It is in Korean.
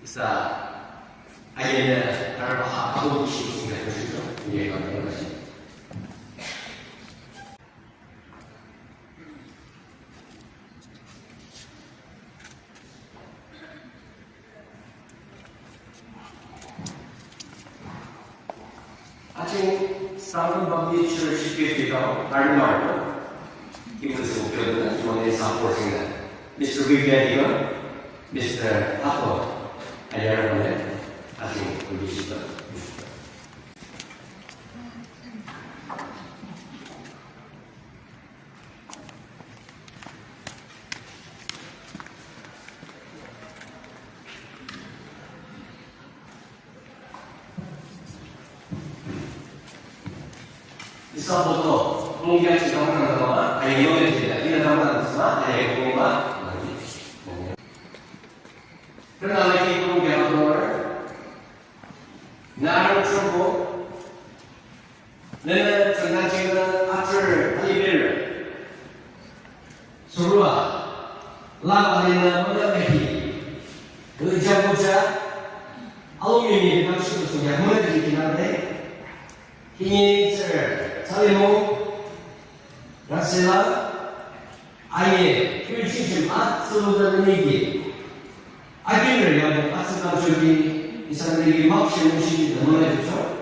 Isa ayat arba atau khusus dengan itu ini yang kami masih. 아직 싸움은 방비치를 쉽게 되어 다른 말로 이것을 목표로는 이번에 사포르시는 Mr. Vivian Mr. Harper 여러분의 아직 보이시죠? 이서부터 공개할 지정하는 거와 아예 이용해줍니다. 이런 것과 아예 공개와 그러나 이 공개하는 걸 나를 주고 너는 장난치는 앞을 할리를 수루와 라바리는 어려매기 의자보자 아우미미 당신을 속에 보내드리긴 한데 힘을 살리고 라셀라 아예 필치지 맞서는 얘기 아기를 위한 박수감 주기 이 사람들이 막시 음식이 너무나 좋죠.